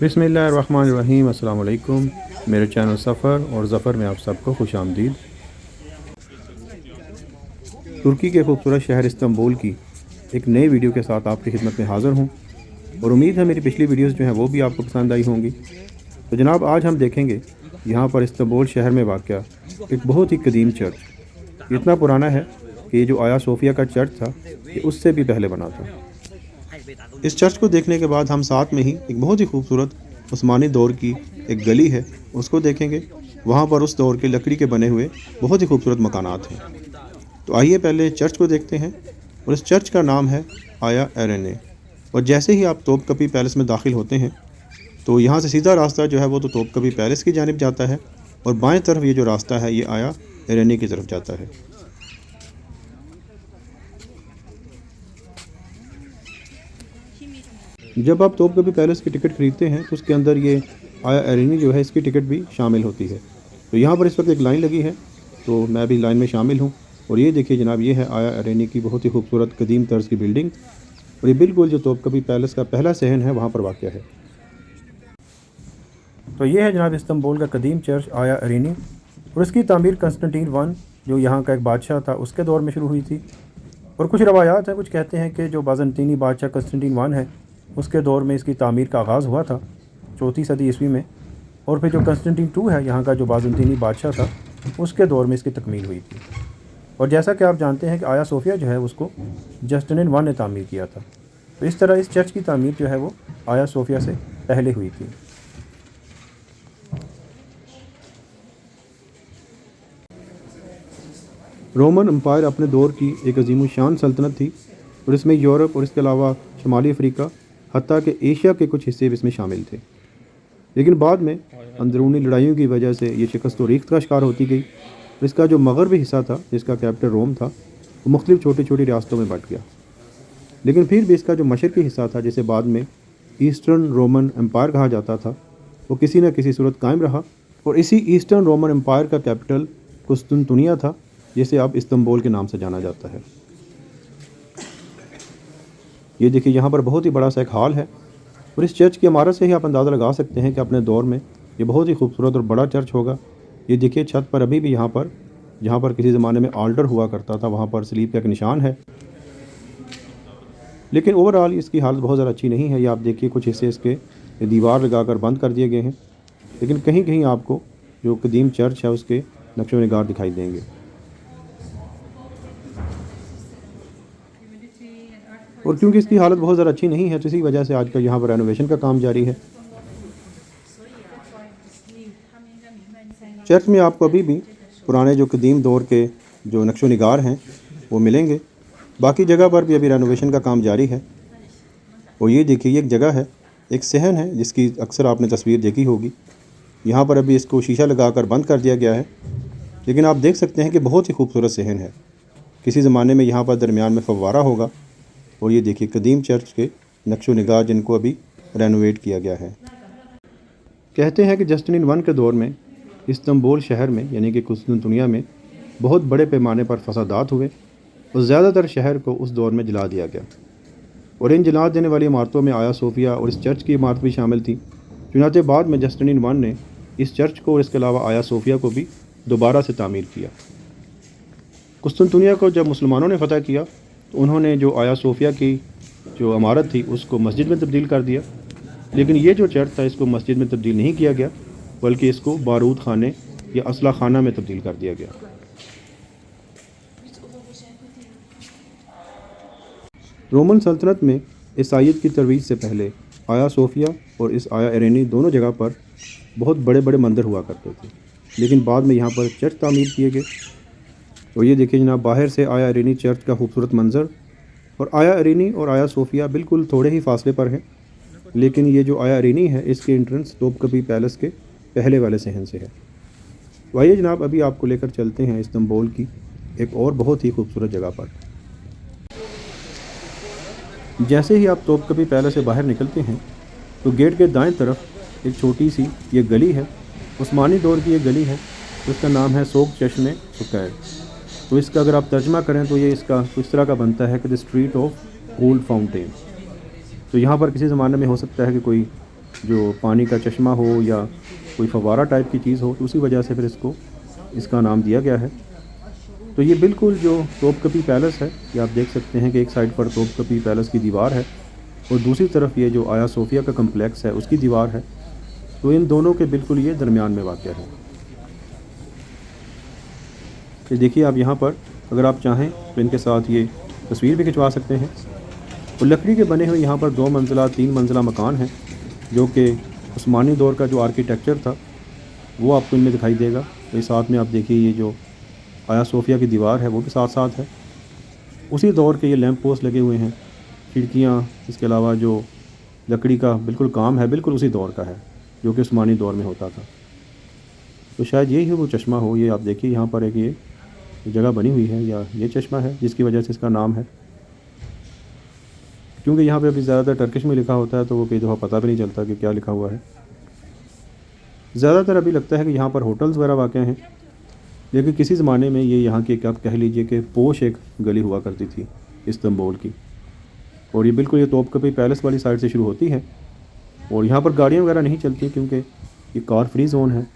बिस्मिल्लाहिर्रहमानिर्रहीम। अस्सलाम वालेकुम। मेरे चैनल सफ़र और ज़फ़र में आप सबको खुश आमदीद। तुर्की के खूबसूरत शहर इस्तंबुल की एक नई वीडियो के साथ आपकी खिदमत में हाज़िर हूँ और उम्मीद है मेरी पिछली वीडियोस जो हैं वो भी आपको पसंद आई होंगी। तो जनाब, आज हम देखेंगे यहाँ पर इस्तंबुल शहर में वाक़या एक बहुत ही कदीम चर्च। इतना पुराना है कि ये जो आया सोफिया का चर्च था ये उससे भी पहले बना था। इस चर्च को देखने के बाद हम साथ में ही एक बहुत ही खूबसूरत उस्मानी दौर की एक गली है उसको देखेंगे। वहाँ पर उस दौर के लकड़ी के बने हुए बहुत ही खूबसूरत मकानात हैं। तो आइए पहले चर्च को देखते हैं और इस चर्च का नाम है आया एरेने। और जैसे ही आप तोपकपी पैलेस में दाखिल होते हैं तो यहाँ से सीधा रास्ता जो है वो तो तोपकपी पैलेस की जानिब जाता है और बाएं तरफ ये जो रास्ता है ये आया एरेने की तरफ जाता है। जब आप तोपकपी पैलेस की टिकट खरीदते हैं तो उसके अंदर ये आया एरेनी जो है इसकी टिकट भी शामिल होती है। तो यहाँ पर इस वक्त एक लाइन लगी है तो मैं भी लाइन में शामिल हूँ। और ये देखिए जनाब, ये है आया एरेनी की बहुत ही खूबसूरत कदीम तर्ज की बिल्डिंग और ये बिल्कुल जो तोपकपी पैलेस का पहला सहन है वहाँ पर वाक़या है। तो ये है जनाब इस्तंबुल का कदीम चर्च आया एरेनी और इसकी तामीर कंस्टेंटीन वन जो यहाँ का एक बादशाह था उसके दौर में शुरू हुई थी। और कुछ रवायात हैं, कुछ कहते हैं कि जो बाज़ंतीनी बादशाह कंस्टेंटीन वन है उसके दौर में इसकी तामीर का आगाज़ हुआ था 4वीं सदी ईस्वी में। और फिर जो कंस्टेंटीन टू है यहाँ का जो बाज़ंतीनी बादशाह था उसके दौर में इसकी तकमील हुई थी। और जैसा कि आप जानते हैं कि आया सोफिया जो है उसको जस्टिनियन वन ने तामीर किया था। तो इस तरह इस चर्च की तामीर जो है वो आया सोफिया से पहले हुई थी। रोमन एम्पायर अपने दौर की एक अजीमुशान सल्तनत थी और इसमें यूरोप और इसके अलावा शुमाली अफ्रीका हत्ता के एशिया के कुछ हिस्से भी इसमें शामिल थे। लेकिन बाद में अंदरूनी लड़ाइयों की वजह से ये शिकस्त और रीख्त का शिकार होती गई और इसका जो मगरबी हिस्सा था जिसका कैपिटल रोम था वो मुख्तलिफ छोटी छोटी रियासतों में बट गया। लेकिन फिर भी इसका जो मशरक़ी हिस्सा था जिसे बाद में ईस्टर्न रोमन एम्पायर कहा जाता था वो किसी न किसी सूरत कायम रहा। और इसी ईस्टर्न रोमन एम्पायर का कैपिटल कुस्तुनतुनिया था जिसे अब इस्तंबुल के नाम से जाना जाता है। ये देखिए यहाँ पर बहुत ही बड़ा सा एक हॉल है और इस चर्च की इमारत से ही आप अंदाज़ा लगा सकते हैं कि अपने दौर में ये बहुत ही खूबसूरत और बड़ा चर्च होगा। ये देखिए छत पर अभी भी यहाँ पर जहाँ पर किसी ज़माने में आल्टर हुआ करता था वहाँ पर स्लीप का एक निशान है। लेकिन ओवरऑल इसकी हालत बहुत ज़्यादा अच्छी नहीं है। ये आप देखिए कुछ हिस्से इसके दीवार लगाकर बंद कर दिए गए हैं, लेकिन कहीं कहीं आपको जो कदीम चर्च है उसके नक्शो निगार दिखाई देंगे। और क्योंकि इसकी हालत बहुत ज़्यादा अच्छी नहीं है तो इसी वजह से आजकल यहाँ पर रेनोवेशन का काम जारी है। चर्च में आपको अभी भी पुराने जो कदीम दौर के जो नक्शो निगार हैं वो मिलेंगे। बाकी जगह पर भी अभी रेनोवेशन का काम जारी है। और ये देखिए ये एक जगह है, एक सहन है जिसकी अक्सर आपने तस्वीर देखी होगी। यहाँ पर अभी इसको शीशा लगाकर बंद कर दिया गया है, लेकिन आप देख सकते हैं कि बहुत ही खूबसूरत सहन है। किसी ज़माने में यहाँ पर दरमियान में फव्वारा होगा। और ये देखिए कदीम चर्च के नक्शो निगार जिनको अभी रेनोवेट किया गया है। कहते हैं कि जस्टिनियन वन के दौर में इस्तंबुल शहर में यानी कि कुस्तुनतुनिया में बहुत बड़े पैमाने पर फसादात हुए और ज़्यादातर शहर को उस दौर में जला दिया गया। और इन जला देने वाली इमारतों में आया सोफिया और इस चर्च की इमारत भी शामिल थी। चुनांचे बाद में जस्टिनियन वन ने इस चर्च को और इसके अलावा आया सोफिया को भी दोबारा से तामीर किया। कुस्तुनतुनिया को जब मुसलमानों ने फ़तह किया तो उन्होंने जो आया सोफिया की जो इमारत थी उसको मस्जिद में तब्दील कर दिया। लेकिन ये जो चर्च था इसको मस्जिद में तब्दील नहीं किया गया, बल्कि इसको बारूद खाने या असला खाना में तब्दील कर दिया गया। रोमन सल्तनत में ईसाईयत की तरवीज से पहले आया सोफिया और इस आया एरेनी दोनों जगह पर बहुत बड़े बड़े मंदिर हुआ करते थे, लेकिन बाद में यहाँ पर चर्च तामीर किए गए। और ये देखिए जनाब, बाहर से आया एरेनी चर्च का खूबसूरत मंज़र। और आया एरेनी और आया सोफिया बिल्कुल थोड़े ही फासले पर है, लेकिन ये जो आया एरेनी है इसके एंट्रेंस तोपकपी पैलेस के पहले वाले सहन से है। तो आइए जनाब, अभी आपको लेकर चलते हैं इस्तंबुल की एक और बहुत ही खूबसूरत जगह पर। जैसे ही आप तोपकपी पैलेस से बाहर निकलते हैं तो गेट के दाएं तरफ एक छोटी सी ये गली है, उस्मानी दौर की ये गली है, उसका नाम है सोक चश्मे सुकैर। तो इसका अगर आप तर्जमा करें तो ये इसका इस तरह का बनता है कि the street of gold fountain. तो यहाँ पर किसी ज़माने में हो सकता है कि कोई जो पानी का चश्मा हो या कोई फव्वारा टाइप की चीज़ हो, तो उसी वजह से फिर इसका नाम दिया गया है। तो ये बिल्कुल जो तोपकपी पैलेस है, ये आप देख सकते हैं कि एक साइड पर तोपकपी पैलेस की दीवार है और दूसरी तरफ ये जो आया सोफिया का कम्प्लेक्स है उसकी दीवार है। तो इन दोनों के बिल्कुल ये दरमियान में वाक़ है। ये देखिए आप यहाँ पर अगर आप चाहें तो इनके साथ ये तस्वीर भी खिंचवा सकते हैं। और लकड़ी के बने हुए यहाँ पर 2 मंजिला 3 मंजिला मकान हैं, जो कि उस्मानी दौर का जो आर्किटेक्चर था वो आपको इनमें दिखाई देगा। तो साथ में आप देखिए ये जो आया सोफिया की दीवार है वो भी साथ साथ है। उसी दौर के ये लैंप पोस्ट लगे हुए हैं, खिड़कियाँ, इसके अलावा जो लकड़ी का बिल्कुल काम है बिल्कुल उसी दौर का है जो कि उस्मानी दौर में होता था। तो शायद यही है वो चश्मा हो। ये आप देखिए यहाँ पर एक ये जगह बनी हुई है या ये चश्मा है जिसकी वजह से इसका नाम है। क्योंकि यहाँ पे अभी ज़्यादातर टर्किश में लिखा होता है तो वो कई दफ़ा पता भी नहीं चलता कि क्या लिखा हुआ है। ज़्यादातर अभी लगता है कि यहाँ पर होटल्स वगैरह वाक़ हैं, लेकिन किसी ज़माने में ये यहाँ की एक आप कह लीजिए कि पोश एक गली हुआ करती थी इस्तांबुल की। और ये बिल्कुल ये तोपकपी पैलेस वाली साइड से शुरू होती है और यहाँ पर गाड़ियाँ वगैरह नहीं चलती क्योंकि ये कार फ्री जोन है।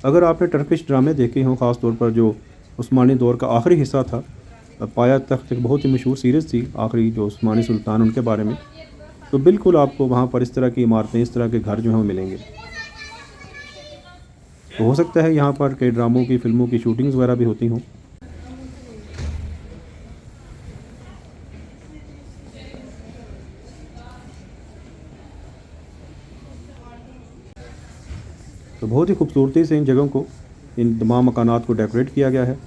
अगर आपने टर्किश ड्रामे देखे हों, ख़ास तौर पर जो उस्मानी दौर का आखिरी हिस्सा था, पाया तख्त एक बहुत ही मशहूर सीरीज़ थी आखिरी जो उस्मानी सुल्तान उनके बारे में, तो बिल्कुल आपको वहाँ पर इस तरह की इमारतें, इस तरह के घर जो हैं वो मिलेंगे। तो हो सकता है यहाँ पर कई ड्रामों की, फ़िल्मों की शूटिंग्स वगैरह भी होती हों। तो बहुत ही खूबसूरती से इन जगहों को, इन तमाम मकानात को डेकोरेट किया गया है।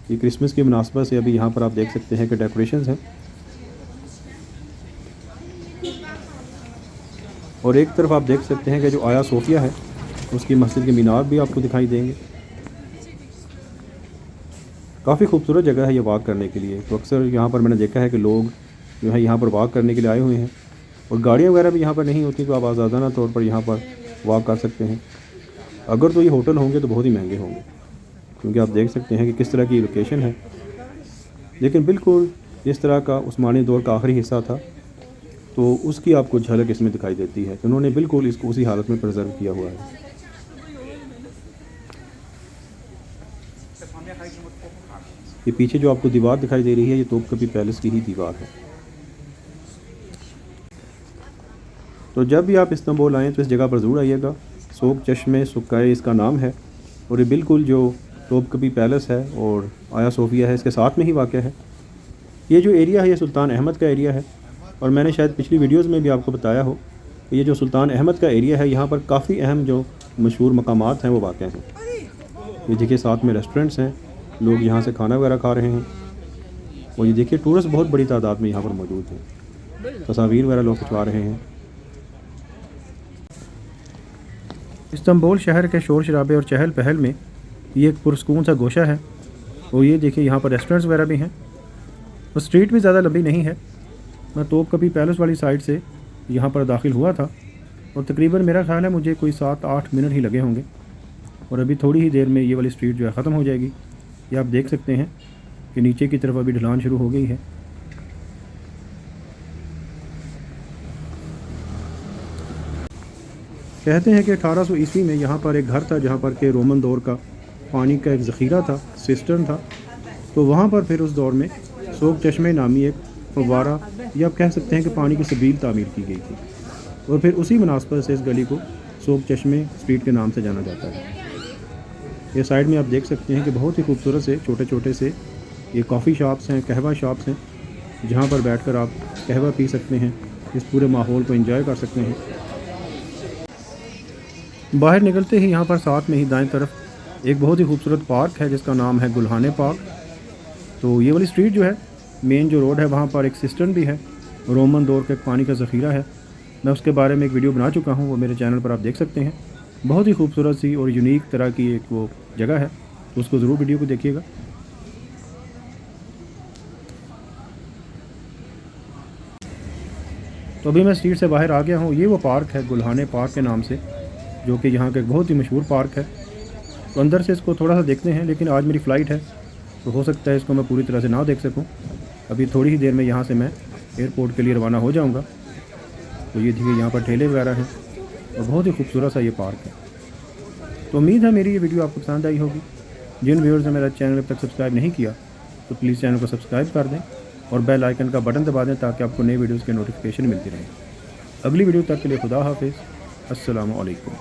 ये क्रिसमस की मुनासबत से अभी यहाँ पर आप देख सकते हैं कि डेकोरेशंस हैं। और एक तरफ आप देख सकते हैं कि जो आया सोफिया है उसकी मस्जिद के मीनार भी आपको दिखाई देंगे। काफ़ी खूबसूरत जगह है ये वॉक करने के लिए। तो अक्सर यहाँ पर मैंने देखा है कि लोग जो है यहाँ पर वॉक करने के लिए आए हुए हैं और गाड़ियाँ वगैरह भी यहाँ पर नहीं होती, तो आप आज़ादाना तौर पर यहाँ पर वॉक कर सकते हैं। अगर तो ये होटल होंगे तो बहुत ही महंगे होंगे, क्योंकि आप देख सकते हैं कि किस तरह की लोकेशन है। लेकिन बिल्कुल जिस तरह का उस्मानी दौर का आखिरी हिस्सा था तो उसकी आपको झलक इसमें दिखाई देती है कि उन्होंने बिल्कुल इसको उसी हालत में प्रिजर्व किया हुआ है। ये पीछे जो आपको दीवार दिखाई दे रही है ये तोपकपी पैलेस की ही दीवार है। तो जब भी आप इस्तांबुल आएँ तो इस जगह पर ज़रूर आइएगा। सोक चश्मे सुक्काए इसका नाम है और ये बिल्कुल जो तोपकपी पैलेस है और आया सोफिया है इसके साथ में ही वाक़ है। ये जो एरिया है ये सुल्तान अहमद का एरिया है और मैंने शायद पिछली वीडियोज़ में भी आपको बताया हो कि ये जो सुल्तान अहमद का एरिया है यहाँ पर काफ़ी अहम जो मशहूर मकामात हैं वो वाक़ हैं। ये देखिए साथ में रेस्टोरेंट्स हैं, लोग यहाँ से खाना वगैरह खा रहे हैं। और ये देखिए टूरिस्ट बहुत बड़ी तादाद में यहाँ पर मौजूद हैं, तस्वीर वगैरह लोग खिंचवा रहे हैं। इस्तांबुल शहर के शोर शराबे और चहल पहल में ये एक पुरस्कून सा गोशा है। और ये देखिए यहाँ पर रेस्टोरेंट्स वगैरह भी हैं और स्ट्रीट भी ज़्यादा लंबी नहीं है। मैं तोपकपी पैलेस वाली साइड से यहाँ पर दाखिल हुआ था और तकरीबन मेरा ख्याल है मुझे कोई 7-8 मिनट ही लगे होंगे और अभी थोड़ी ही देर में ये वाली स्ट्रीट जो है ख़त्म हो जाएगी। ये आप देख सकते हैं कि नीचे की तरफ अभी ढलान शुरू हो गई है। कहते हैं कि 1800 ईस्वी में यहाँ पर एक घर था जहाँ पर के रोमन दौर का पानी का एक ज़ख़ीरा था, सिस्टर्न था। तो वहाँ पर फिर उस दौर में सोक चश्मे नामी एक फव्वारा या आप कह सकते हैं कि पानी की सबील तामीर की गई थी और फिर उसी मुनासबत से इस गली को सोक चश्मे स्ट्रीट के नाम से जाना जाता है। ये साइड में आप देख सकते हैं कि बहुत ही खूबसूरत से छोटे छोटे से ये कॉफ़ी शॉप्स हैं, कहवा शॉप्स हैं, जहाँ पर बैठकर आप कहवा पी सकते हैं, इस पूरे माहौल को एंजॉय कर सकते हैं। बाहर निकलते ही यहाँ पर साथ में ही दाएं तरफ एक बहुत ही खूबसूरत पार्क है जिसका नाम है गुलहाने पार्क। तो ये वाली स्ट्रीट जो है, मेन जो रोड है, वहाँ पर एक सिस्टर्न भी है, रोमन दौर का एक पानी का ज़ख़ीरा है। मैं उसके बारे में एक वीडियो बना चुका हूँ, वो मेरे चैनल पर आप देख सकते हैं। बहुत ही खूबसूरत सी और यूनिक तरह की एक वो जगह है, तो उसको ज़रूर वीडियो को देखिएगा। तो अभी मैं स्ट्रीट से बाहर आ गया हूँ। ये वो पार्क है गुलहाने पार्क के नाम से, जो कि यहाँ का एक बहुत ही मशहूर पार्क है। तो अंदर से इसको थोड़ा सा देखते हैं, लेकिन आज मेरी फ़्लाइट है तो हो सकता है इसको मैं पूरी तरह से ना देख सकूं। अभी थोड़ी ही देर में यहाँ से मैं एयरपोर्ट के लिए रवाना हो जाऊँगा। तो ये देखिए यहाँ पर ठेले वगैरह हैं और बहुत ही खूबसूरत सा ये पार्क है। तो उम्मीद है मेरी ये वीडियो आपको पसंद आई होगी। जिन व्यूअर्स ने मेरा चैनल अब तक सब्सक्राइब नहीं किया तो प्लीज़ चैनल को सब्सक्राइब कर दें और बेल आइकन का बटन दबा दें ताकि आपको नई वीडियोज़ की नोटिफिकेशन मिलती रहे। अगली वीडियो तक के लिए खुदा हाफिज़। अस्सलामु अलैकुम।